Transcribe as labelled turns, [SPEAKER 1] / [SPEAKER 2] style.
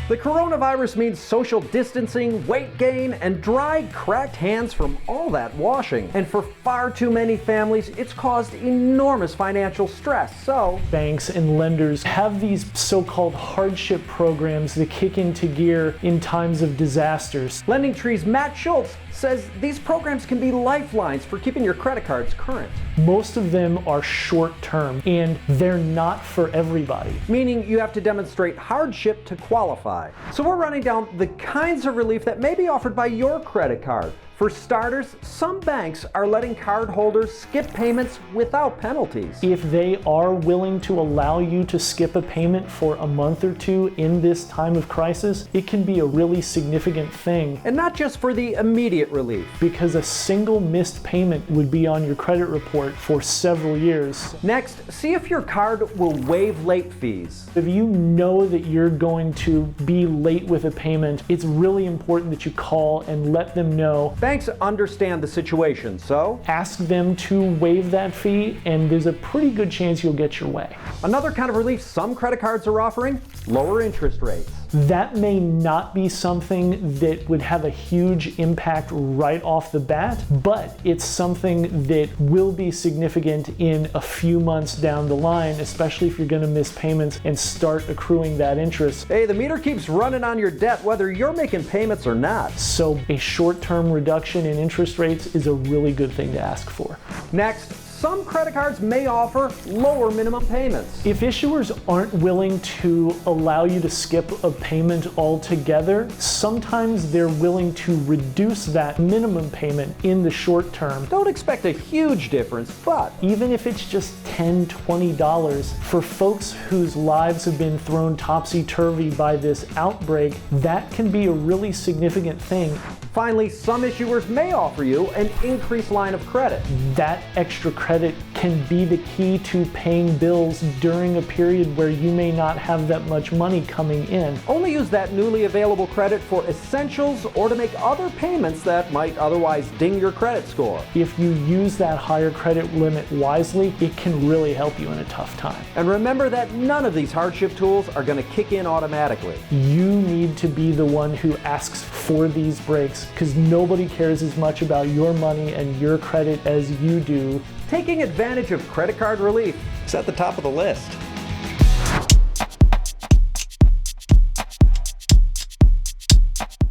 [SPEAKER 1] The coronavirus means social distancing, weight gain, and dry, cracked hands from all that washing. And for far too many families, it's caused enormous financial stress. So
[SPEAKER 2] banks and lenders have these so-called hardship programs that kick into gear in times of disasters.
[SPEAKER 1] Lending Tree's Matt Schultz says these programs can be lifelines for keeping your credit cards current.
[SPEAKER 2] Most of them are short-term, and they're not for everybody.
[SPEAKER 1] Meaning you have to demonstrate hardship to qualify. So we're running down the kinds of relief that may be offered by your credit card. For starters, some banks are letting cardholders skip payments without penalties.
[SPEAKER 2] If they are willing to allow you to skip a payment for a month or two in this time of crisis, it can be a really significant thing.
[SPEAKER 1] And not just for the immediate relief.
[SPEAKER 2] Because a single missed payment would be on your credit report for several years.
[SPEAKER 1] Next, see if your card will waive late fees.
[SPEAKER 2] If you know that you're going to be late with a payment, it's really important that you call and let them know.
[SPEAKER 1] Banks understand the situation, so
[SPEAKER 2] ask them to waive that fee, and there's a pretty good chance you'll get your way.
[SPEAKER 1] Another kind of relief some credit cards are offering: lower interest rates.
[SPEAKER 2] That may not be something that would have a huge impact right off the bat, but it's something that will be significant in a few months down the line, especially if you're going to miss payments and start accruing that interest.
[SPEAKER 1] Hey, the meter keeps running on your debt whether you're making payments or not.
[SPEAKER 2] So a short-term reduction in interest rates is a really good thing to ask for.
[SPEAKER 1] Next, some credit cards may offer lower minimum payments.
[SPEAKER 2] If issuers aren't willing to allow you to skip a payment altogether, sometimes they're willing to reduce that minimum payment in the short term.
[SPEAKER 1] Don't expect a huge difference, but
[SPEAKER 2] even if it's just $10, $20, for folks whose lives have been thrown topsy-turvy by this outbreak, that can be a really significant thing.
[SPEAKER 1] Finally, some issuers may offer you an increased line of credit.
[SPEAKER 2] That extra credit can be the key to paying bills during a period where you may not have that much money coming in.
[SPEAKER 1] Only use that newly available credit for essentials or to make other payments that might otherwise ding your credit score.
[SPEAKER 2] If you use that higher credit limit wisely, it can really help you in a tough time.
[SPEAKER 1] And remember that none of these hardship tools are going to kick in automatically.
[SPEAKER 2] You need to be the one who asks for these breaks, because nobody cares as much about your money and your credit as you do.
[SPEAKER 1] Taking advantage of credit card relief is at the top of the list.